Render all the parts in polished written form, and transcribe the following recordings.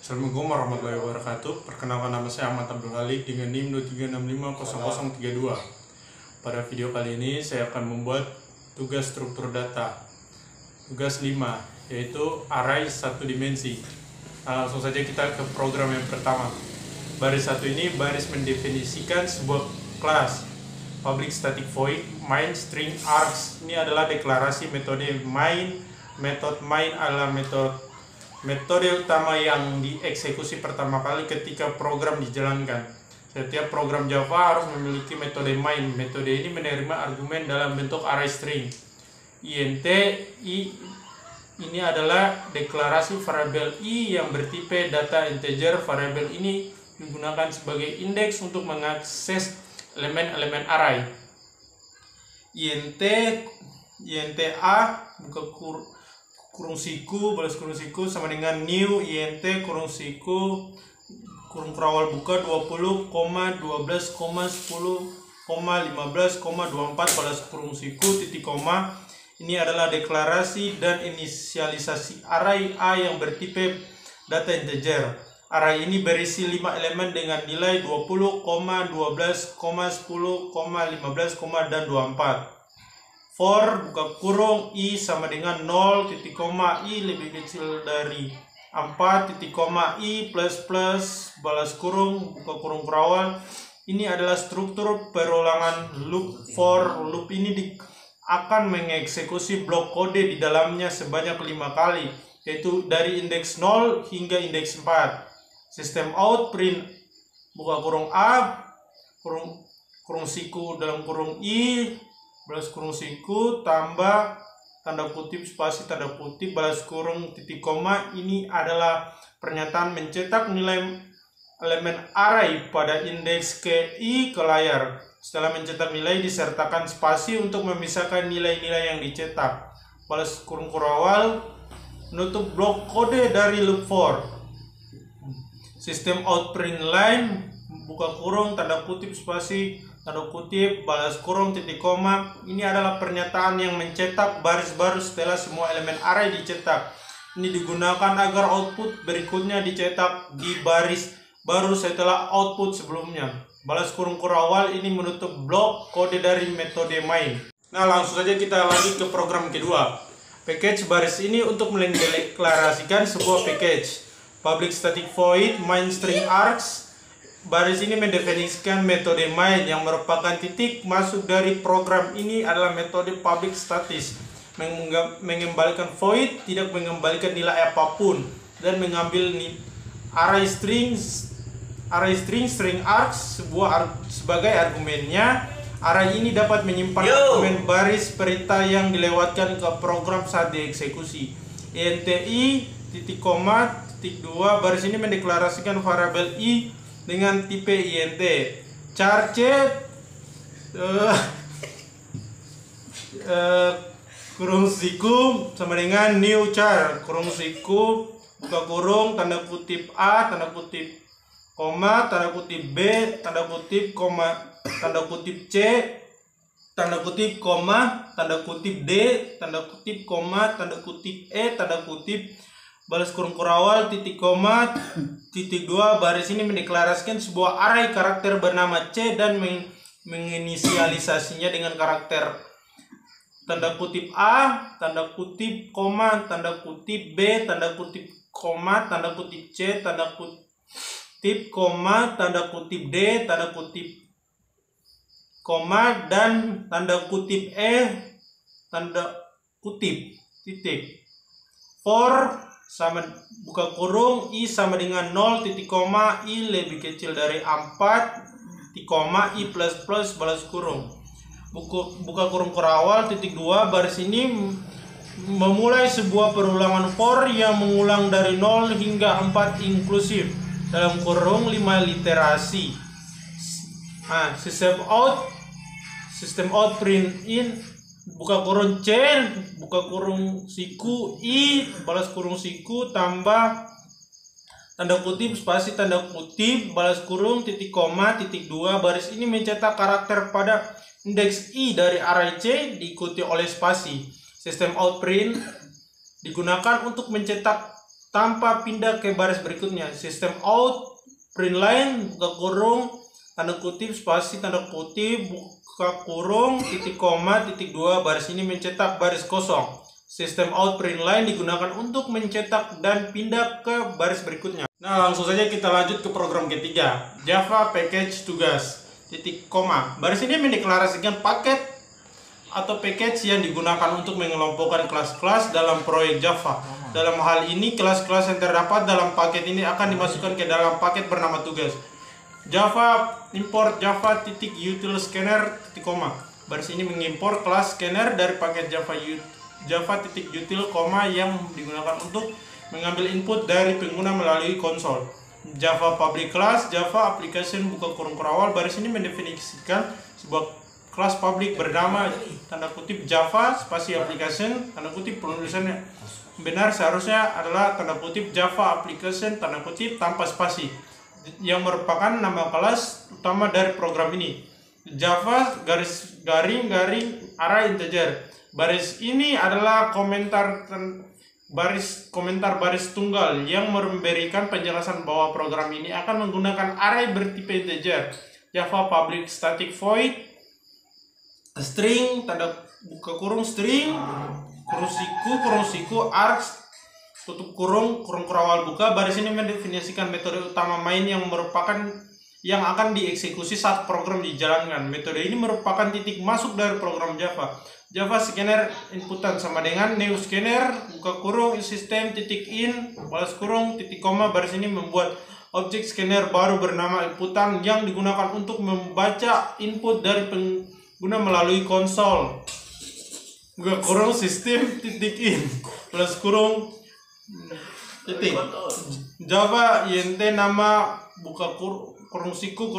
Assalamualaikum warahmatullahi wabarakatuh. Perkenalkan, nama saya Ahmad Abdul Halik dengan NIM 23650032. Pada video kali ini saya akan membuat tugas struktur data. Tugas 5, yaitu array satu dimensi. Langsung saja kita ke program yang pertama. Baris satu ini baris mendefinisikan sebuah kelas public static void main string args. Ini adalah deklarasi metode main. Metode main adalah metode utama yang dieksekusi pertama kali ketika program dijalankan. Setiap program Java harus memiliki metode main. Metode ini menerima argumen dalam bentuk array string. int i ini adalah deklarasi variabel i yang bertipe data integer. Variabel ini digunakan sebagai indeks untuk mengakses elemen-elemen array. int a buka kurung siku balas kurung siku sama dengan new int kurung siku kurung kerawal buka 20, 12, 10, 15, 24 balas kurung siku titik koma. Ini adalah deklarasi dan inisialisasi array a yang bertipe data integer. Array ini berisi 5 elemen dengan nilai 20, 12, 10, 15, dan 24. For buka kurung i sama dengan 0 titik koma i lebih kecil dari 4 titik koma i plus balas kurung buka kurung kerawal. Ini adalah struktur perulangan loop. For loop ini akan mengeksekusi blok kode di dalamnya sebanyak 5 kali, yaitu dari indeks 0 hingga indeks 4. Sistem out print buka kurung a kurung siku dalam kurung i balas kurung siku tambah tanda kutip spasi tanda kutip balas kurung titik koma. Ini adalah pernyataan mencetak nilai elemen array pada indeks ke layar. Setelah mencetak nilai disertakan spasi untuk memisahkan nilai-nilai yang dicetak. Balas kurung kurawal menutup blok kode dari loop for. Sistem out print line buka kurung tanda kutip spasi tanda kutip balas kurung titik koma. Ini adalah pernyataan yang mencetak baris baru setelah semua elemen array dicetak. Ini digunakan agar output berikutnya dicetak di baris baru setelah output sebelumnya. Balas kurung kurawal ini menutup blok kode dari metode main. Nah, langsung saja kita lanjut ke program kedua. Package baris ini untuk mendeklarasikan sebuah package public static void main string args. Baris ini mendefinisikan metode main yang merupakan titik masuk dari program. Ini adalah metode public static, mengembalikan void, tidak mengembalikan nilai apapun, dan mengambil array string args sebagai argumennya. Array ini dapat menyimpan argumen baris perintah yang dilewatkan ke program saat dieksekusi. int i titik koma titik 2 baris ini mendeklarasikan variabel i dengan tipe int. Char c kurung siku sama dengan new char kurung siku buka kurung tanda kutip a tanda kutip koma tanda kutip b tanda kutip koma tanda kutip c tanda kutip koma tanda kutip d tanda kutip koma tanda kutip e tanda kutip balas kurung kurawal titik koma titik 2. Baris ini mendeklarasikan sebuah array karakter bernama c dan menginisialisasinya dengan karakter tanda kutip a tanda kutip koma tanda kutip b tanda kutip koma tanda kutip c tanda kutip koma tanda kutip d tanda kutip koma dan tanda kutip e tanda kutip titik. For sama buka kurung i sama dengan 0 titik koma i lebih kecil dari 4 titik koma i plus balas kurung buka kurung kurawal titik 2. Baris ini memulai sebuah perulangan for yang mengulang dari 0 hingga 4 inklusif dalam kurung 5 literasi. Sistem out print in buka kurung c buka kurung siku i balas kurung siku tambah tanda kutip spasi tanda kutip balas kurung titik koma titik 2. Baris ini mencetak karakter pada indeks i dari array c diikuti oleh spasi. Sistem out print digunakan untuk mencetak tanpa pindah ke baris berikutnya. Sistem out print line buka kurung tanda kutip spasi tanda kutip buka kurung titik koma titik 2 baris ini mencetak baris kosong. Sistem out print line digunakan untuk mencetak dan pindah ke baris berikutnya. Nah, langsung saja kita lanjut ke program ketiga, Java package tugas titik koma. Baris ini mendeklarasikan paket atau package yang digunakan untuk mengelompokkan kelas-kelas dalam proyek Java. Dalam hal ini, kelas-kelas yang terdapat dalam paket ini akan dimasukkan ke dalam paket bernama tugas. Java import Java titik util scanner titik koma. Baris ini mengimpor kelas scanner dari paket Java titik util koma yang digunakan untuk mengambil input dari pengguna melalui konsol. Java public class Java application buka kurung awal. Baris ini mendefinisikan sebuah kelas public bernama tanda kutip Java spasi application tanda kutip. Penulisannya benar seharusnya adalah tanda kutip Java application tanda kutip tanpa spasi, yang merupakan nama kelas utama dari program ini. Java garis garing array integer. Baris ini adalah komentar baris tunggal yang memberikan penjelasan bahwa program ini akan menggunakan array bertipe integer. Java public static void string tanda buka kurung string kurung siku args tutup kurung awal buka. Baris ini mendefinisikan metode utama main yang akan dieksekusi saat program dijalankan. Metode ini merupakan titik masuk dari program Java. Java scanner inputan sama dengan new scanner buka kurung sistem titik in balas kurung titik koma. Baris ini membuat objek scanner baru bernama inputan yang digunakan untuk membaca input dari pengguna melalui konsol. Buka kurung sistem titik in balas kurung titik Java int nama buka kurung siku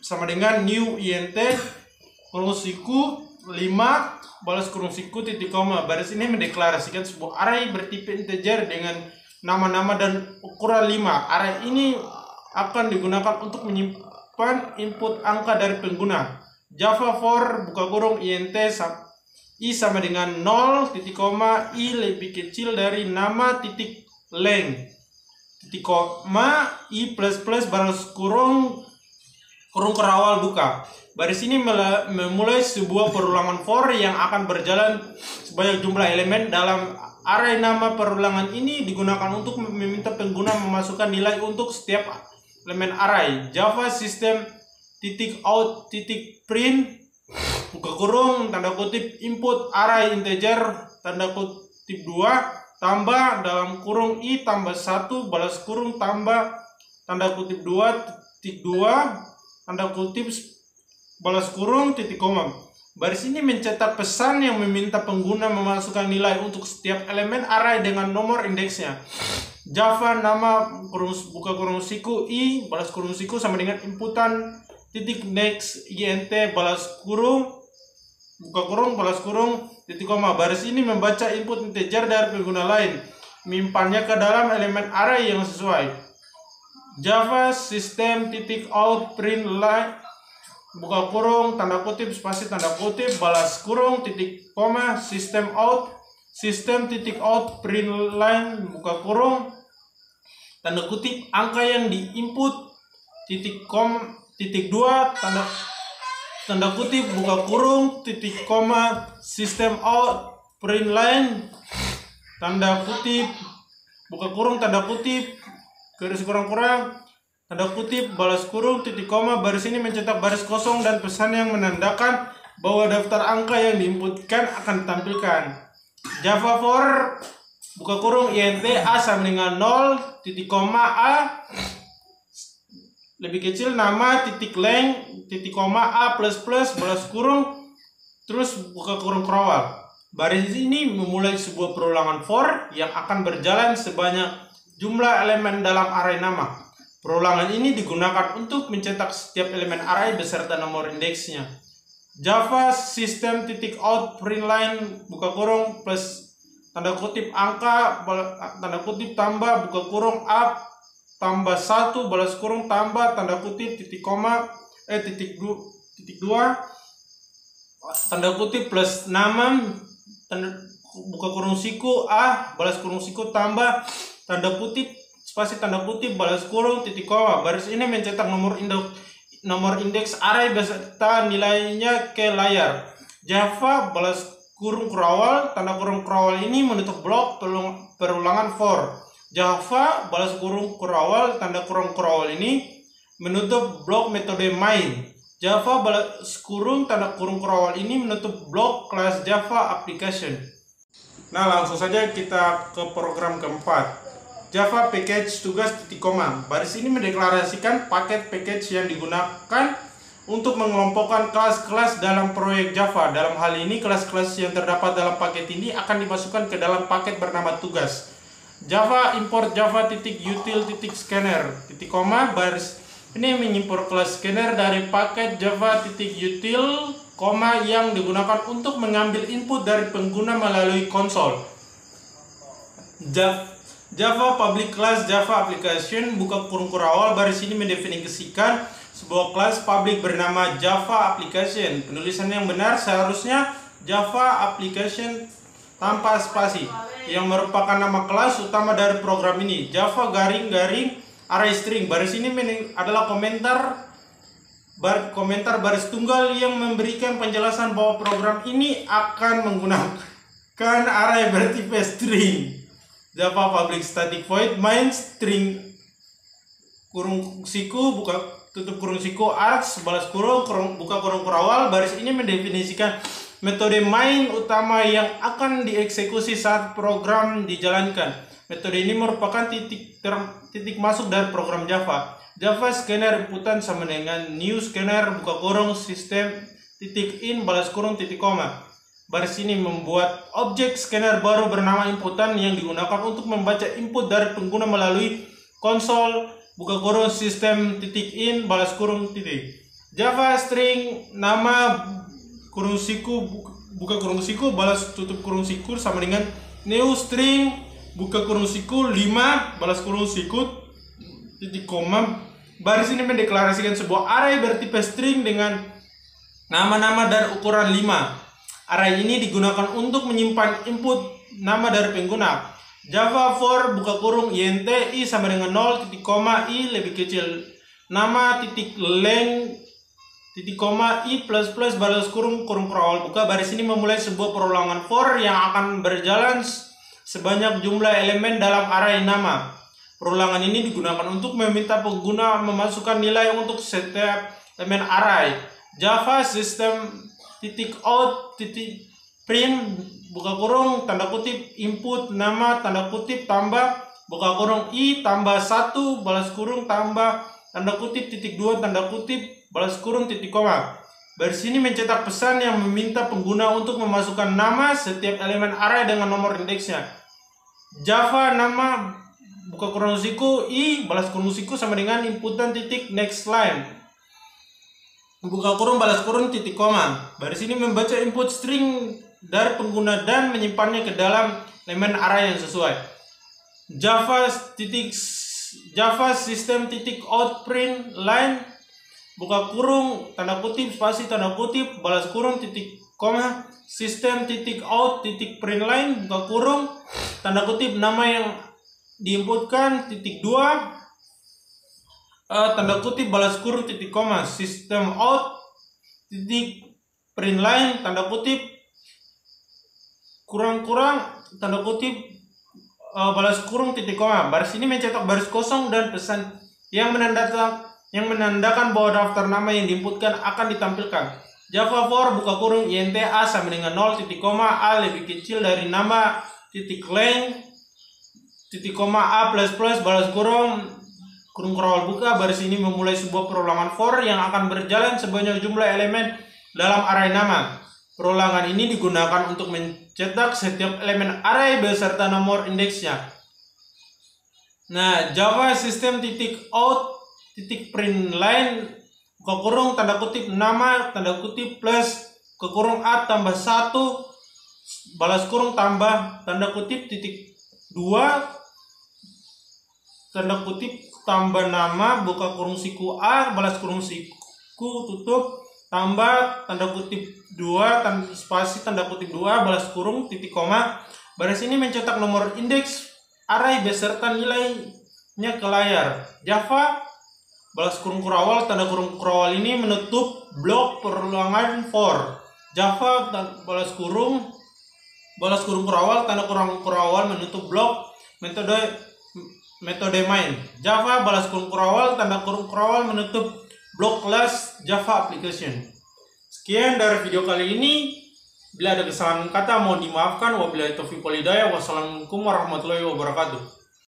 sama dengan new int kurung siku 5 balas kurung siku titik koma. Baris ini mendeklarasikan sebuah array bertipe integer dengan nama-nama dan ukuran 5. Array ini akan digunakan untuk menyimpan input angka dari pengguna. Java for buka kurung int i sama dengan 0 titik koma i lebih kecil dari nama titik length titik koma i plus balas kurung kerawal buka. Baris ini memulai sebuah perulangan for yang akan berjalan sebanyak jumlah elemen dalam array. Nama perulangan ini digunakan untuk meminta pengguna memasukkan nilai untuk setiap elemen array. Java system titik out titik print buka kurung tanda kutip input array integer tanda kutip 2 tambah dalam kurung i tambah 1 balas kurung tambah tanda kutip 2 titik 2 tanda kutip balas kurung titik koma. Baris ini mencetak pesan yang meminta pengguna memasukkan nilai untuk setiap elemen array dengan nomor indeksnya. Java nama buka kurung siku i balas kurung siku sama dengan inputan titik next int balas kurung buka kurung balas kurung titik koma. Baris ini membaca input integer dari pengguna lain, menyimpannya ke dalam elemen array yang sesuai. Java system titik out print line buka kurung tanda kutip spasi tanda kutip balas kurung titik koma system titik out print line buka kurung tanda kutip angka yang diinput titik 2 tanda kutip buka kurung titik koma system out print line tanda kutip buka kurung tanda kutip garis kurang tanda kutip balas kurung titik koma. Baris ini mencetak baris kosong dan pesan yang menandakan bahwa daftar angka yang diinputkan akan ditampilkan. Java for buka kurung int a sama dengan 0 titik koma a lebih kecil nama titik length titik koma a plus balas kurung terus buka kurung kerawal. Baris ini memulai sebuah perulangan for yang akan berjalan sebanyak jumlah elemen dalam array nama. Perulangan ini digunakan untuk mencetak setiap elemen array beserta nomor indeksnya. Java system titik out print line buka kurung plus tanda kutip angka tanda kutip tambah buka kurung up tambah 1 balas kurung tambah tanda kutip titik koma titik 2 tanda kutip plus nama tanda buka kurung siku A balas kurung siku tambah tanda kutip spasi tanda kutip balas kurung titik koma. Baris ini mencetak nomor indeks array beserta nilainya ke layar. Java balas kurung kurawal tanda kurung kurawal ini menutup blok perulangan for. Java balas kurung kurawal tanda kurung kurawal ini menutup blok metode main. Java balas kurung tanda kurung kurawal ini menutup blok kelas Java application. Nah, langsung saja kita ke program keempat. Java package tugas titik koma. Baris ini mendeklarasikan paket-package yang digunakan untuk mengelompokkan kelas-kelas dalam proyek Java. Dalam hal ini, kelas-kelas yang terdapat dalam paket ini akan dimasukkan ke dalam paket bernama tugas. Java import java titik util titik scanner titik koma. Baris ini mengimpor kelas scanner dari paket java titik util koma yang digunakan untuk mengambil input dari pengguna melalui konsol. Java public class Java application buka kurung kurawal. Baris ini mendefinisikan sebuah kelas public bernama Java application. Penulisan yang benar seharusnya Java application tanpa spasi yang merupakan nama kelas utama dari program ini. Java garing-garing array string. Baris ini adalah komentar baris tunggal yang memberikan penjelasan bahwa program ini akan menggunakan array bertipe string. Java public static void main string kurung siku buka tutup kurung siku args balas kurung buka kurung kurawal. Baris ini mendefinisikan metode main utama yang akan dieksekusi saat program dijalankan. Metode ini merupakan titik masuk dari program Java. Java scanner inputan sama dengan new scanner buka kurung sistem titik in balas kurung titik koma. Baris ini membuat objek scanner baru bernama inputan yang digunakan untuk membaca input dari pengguna melalui konsol buka kurung sistem titik in balas kurung titik. Java string nama kurung siku buka kurung siku balas tutup kurung siku sama dengan new string buka kurung siku 5 balas kurung siku titik koma. Baris ini mendeklarasikan sebuah array bertipe string dengan nama-nama dari ukuran 5. Array ini digunakan untuk menyimpan input nama dari pengguna. Java for buka kurung int i sama dengan 0 titik koma i lebih kecil nama titik length titik koma i plus plus balas kurung kurung kurawal buka. Baris ini memulai sebuah perulangan for yang akan berjalan sebanyak jumlah elemen dalam array nama. Perulangan ini digunakan untuk meminta pengguna memasukkan nilai untuk setiap elemen array. Java system titik out titik print buka kurung tanda kutip input nama tanda kutip tambah buka kurung i tambah 1 balas kurung tambah tanda kutip titik 2 tanda kutip balas kurung titik koma. Baris ini mencetak pesan yang meminta pengguna untuk memasukkan nama setiap elemen array dengan nomor indeksnya. Java nama buka kurung siku i balas kurung siku sama dengan inputan titik next line buka kurung balas kurung titik koma. Baris ini membaca input string dari pengguna dan menyimpannya ke dalam elemen array yang sesuai. Java system titik out print line buka kurung tanda kutip spasi tanda kutip balas kurung titik koma system titik out titik print line buka kurung tanda kutip nama yang diinputkan titik 2 tanda kutip balas kurung titik koma system out titik print line tanda kutip kurang-kurang tanda kutip balas kurung titik koma. Baris ini mencetak baris kosong dan pesan yang menandakan bahwa daftar nama yang diinputkan akan ditampilkan. Java for buka kurung int a sama dengan 0 titik koma a lebih kecil dari nama titik length titik koma a plus plus balas kurung kurung kurawal buka. Baris ini memulai sebuah perulangan for yang akan berjalan sebanyak jumlah elemen dalam array nama. Perulangan ini digunakan untuk mencetak setiap elemen array beserta nomor indeksnya. Nah, Java system titik out titik print line buka kurung tanda kutip nama tanda kutip plus ke kurung a tambah 1 balas kurung tambah tanda kutip titik 2 tanda kutip tambah nama buka kurung siku a balas kurung siku tutup tambah tanda kutip 2 spasi tanda kutip 2 balas kurung titik koma. Baris ini mencetak nomor indeks array beserta nilainya ke layar. Java balas kurung kurawal tanda kurung kurawal ini menutup blok perulangan for. Java balas kurung kurawal tanda kurung kurawal menutup blok metode main. Java balas kurung kurawal tanda kurung kurawal menutup blok kelas Java application. Sekian dari video kali ini. Bila ada kesalahan kata mohon dimaafkan. Wabillahi taufiq wal hidayah. Wassalamualaikum warahmatullahi wabarakatuh.